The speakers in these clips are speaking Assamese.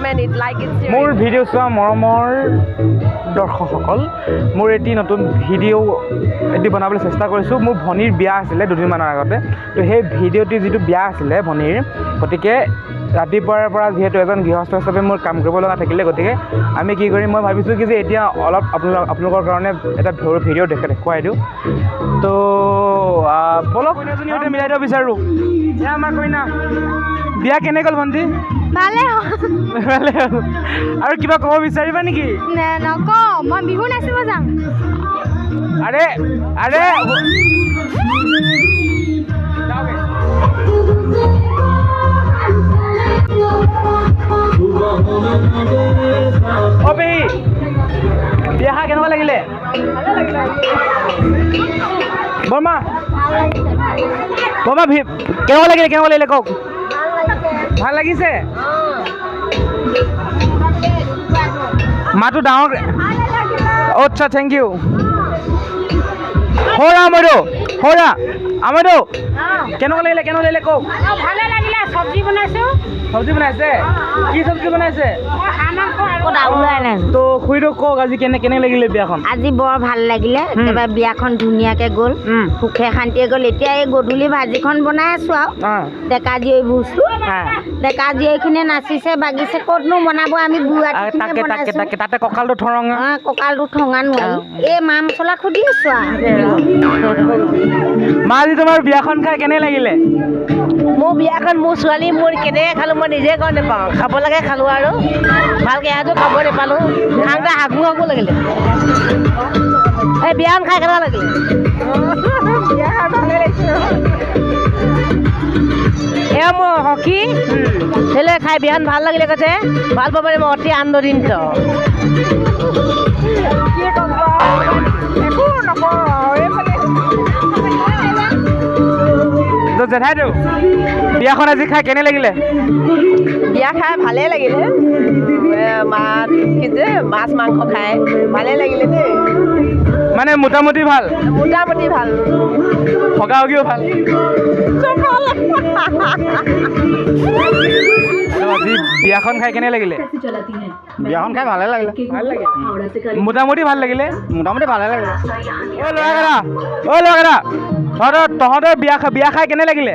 comment it, like it, share মোৰ it. ভিডিঅ' চোৱা মৰমৰ দৰ্শকসকল মোৰ এটি নতুন ভিডিঅ' এটি বনাবলৈ চেষ্টা কৰিছোঁ মোৰ ভনীৰ বিয়া আছিলে দুদিনমানৰ আগতে তো সেই ভিডিঅ'টি যিটো বিয়া আছিলে ভনীৰ গতিকে ৰাতিপুৱাৰ পৰা যিহেতু এজন গৃহস্থ হিচাপে মোৰ কাম কৰিব লগা থাকিলে গতিকে আমি কি কৰিম মই ভাবিছোঁ কি যে এতিয়া অলপ আপোনালোকৰ কাৰণে এটা ভিডিঅ' দেখুৱাই দিওঁ তো বলক কইনাজনী সৈতে মিলাই দিব বিচাৰোঁ এয়া আমাৰ কইনা বিয়া কেনে গ'ল ভণ্টি ভালে ভালে হ'ল আৰু কিবা ক'ব বিচাৰিবা নেকি নকওঁ মই বিহু নাচিব যাম আৰে আৰে অ পেহী বিয়া খাই কেনেকুৱা লাগিলে বৰ্মা বৰ্মা কেনেকুৱা লাগিলে কওক ভাল লাগিছে মাতো ডাঙৰ আচ্ছা থেংক ইউ হৰা আমাৰো কেনেকুৱা লাগিলে কওক ভালে লাগিলে চব্জি বনাইছোঁ চব্জি বনাইছে কি চব্জি বনাইছে তো খুৰীটো কওক আজি কেনে লাগিলে বিয়াখন আজি বৰ ভাল লাগিলে একেবাৰে বিয়াখন ধুনীয়াকৈ গ'ল সুখে শান্তিয়ে গ'ল এতিয়া এই গধূলি ভাজিখন বনাই আছোঁ আৰু ডেকা জীয়ৰী বস্তু ডেকা জীয়ৰীখিনিয়ে নাচিছে বাগিছে ক'তনো বনাব আমি বুঢ়াটিখিনিয়ে তাতে কঁকালটো ঠৰঙা কঁকালটো ঠঙা নোৱাৰি এই মা মছলা সুধি আছোঁ আৰু মা আজি তোমাৰ বিয়াখন খাই কেনে লাগিলে মোৰ বিয়াখন মোৰ ছোৱালী মোৰ কেনেকৈ খালোঁ মই নিজে গম নাপাওঁ খাব লাগে খালোঁ আৰু ভালকৈ এসাঁজো খাব নাপালোঁ খাওঁতে হাগু লাগিলে এই বিয়াখন খাই কেনেকুৱা লাগিলে বিয়াখন ভালে লাগিছে এয়া মোৰ সখী হেলে খাই বিয়াখন ভাল লাগিলে কৈছে ভাল পাব মই অতি আনন্দিত একো নকওঁ জেঠাইদেউ বিয়াখন আজি খাই কেনে লাগিলে বিয়া খাই ভালে লাগিলে মাছ মাংস খাই ভালে লাগিলে দেই মানে মোটামুটি ভাল হগাহগিও ভাল আজি বিয়াখন খাই কেনে লাগিলে বিয়াখন খাই ভালে লাগিলে মোটামুটি ভাল লাগিলে অ ল'ৰাকেইটা তহঁতৰ বিয়া খাই কেনে লাগিলে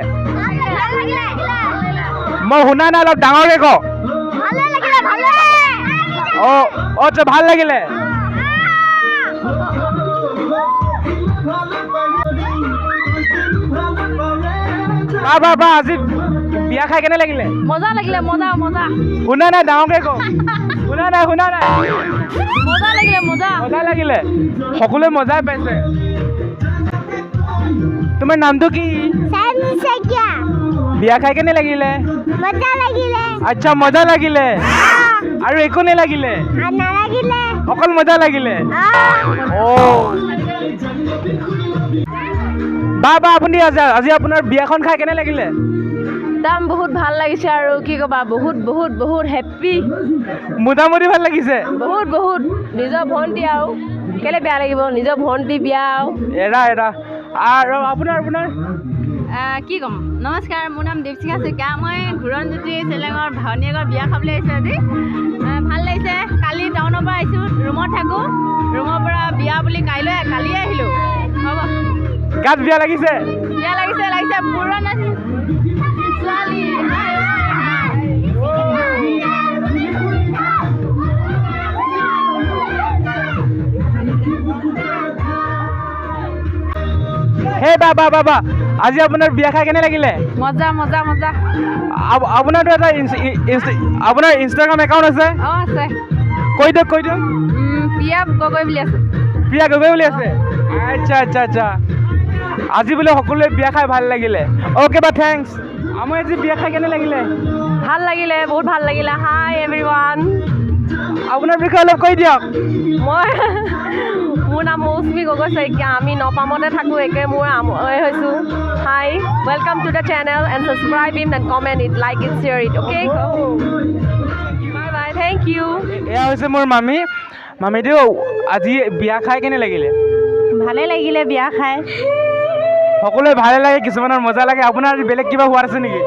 মই শুনা নাই অলপ ডাঙৰকে ক আচ্ছা ভাল লাগিলে বা আজি বিয়া খাই কেনে লাগিলে মজা লাগিলে মজা শুনা নাই ডাঙৰকে ক শুনা নাই মজা লাগিলে সকলোৱে মজাই পাইছে তোমাৰ নামটো কি বিয়া খাই কেনে লাগিলে আচ্ছা মজা লাগিলে আৰু একো নালাগিলে অকল মজা লাগিলে বা আপুনি আজি আপোনাৰ বিয়াখন খাই কেনে লাগিলে দাম বহুত ভাল লাগিছে আৰু কি ক'বা বহুত হেপ্পী মোটামুটি ভাল লাগিছে বহুত নিজৰ ভণ্টি আৰু কেলে বেয়া লাগিব নিজৰ ভণ্টি বিয়া এৰা আৰু আপোনাৰ কি ক'ম নমস্কাৰ মোৰ নাম দীপশিখা শইকীয়া মই ঘূৰণজ্যোতি চেলেঙৰ ভাৱনীয়েকৰ বিয়া খাবলৈ আহিছোঁ আজি ভাল লাগিছে কালি টাউনৰ পৰা আহিছোঁ ৰুমত থাকোঁ ৰুমৰ পৰা বিয়া বুলি কালিয়ে আহিলোঁ হ'ব গাত বিয়া লাগিছে পুৰণ ছোৱালী হে বাবা আজি আপোনাৰ বিয়া খাই কেনে লাগিলে মজা আপোনাৰতো এটা আপোনাৰ ইনষ্টাগ্ৰাম একাউণ্ট আছে আছে কৈ দিয়ক প্ৰিয়া গগৈ বুলি আছে আচ্ছা আজি বোলে সকলোৱে বিয়া খাই ভাল লাগিলে অ'কে বা থেংকছ আমি আজি বিয়া খাই কেনে লাগিলে বহুত ভাল লাগিলে হাই এভৰিৱান আপোনাৰ বিষয়ে অলপ কৈ দিয়ক মোৰ নাম মৌচুমী গগৈ শইকীয়া আমি নপামতে থাকোঁ একে মোৰ হৈছোঁ hi welcome to the channel and subscribe it and comment it like it share it okay bye thank you এয়া হৈছে মোৰ মামীটো আজি বিয়া খাই কেনে লাগিলে ভালে লাগিলে বিয়া খাই সকলোৱে ভালে লাগে কিছুমানৰ মজা লাগে আপোনাৰ বেলেগ কিবা হোৱা আছে নেকি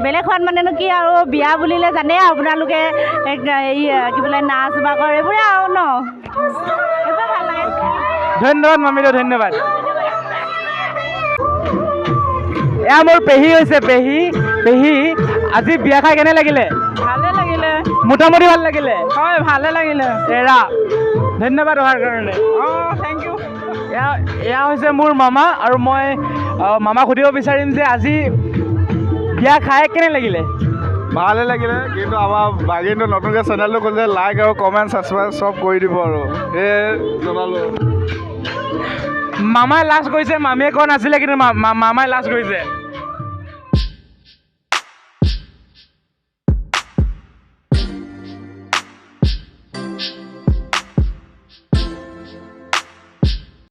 বেলেগ হোৱাত মানেনো কি আৰু বিয়া বুলিলে জানে আপোনালোকে এই কি বোলে নাচ বাগৰ এইবোৰে আৰু ন এইবোৰ ভাল লাগে ধন্যবাদ মামিদেউ ধন্যবাদ এয়া মোৰ পেহী হৈছে পেহী আজি বিয়া খাই কেনে লাগিলে ভালে লাগিলে মোটামুটি ভাল লাগিলে হয় ভালে লাগিলে এৰা ধন্যবাদ অহাৰ কাৰণে অঁ থেংক ইউ এয়া হৈছে মোৰ মামা আৰু মই মামাক সুধিব বিচাৰিম যে আজি বিয়া খাই কেনে লাগিলে ভালে লাগিলে কিন্তু আমাৰ বাগিনটো নতুনকৈ চেনেলটো খুলিছে লাইক আৰু কমেণ্ট ছাবস্ক্ৰাইব চব কৰি দিব আৰু সেয়ে জনালোঁ মামাই লাজ কৰিছে মামীয়ে কোৱা নাছিলে কিন্তু মামাই লাজ কৰিছে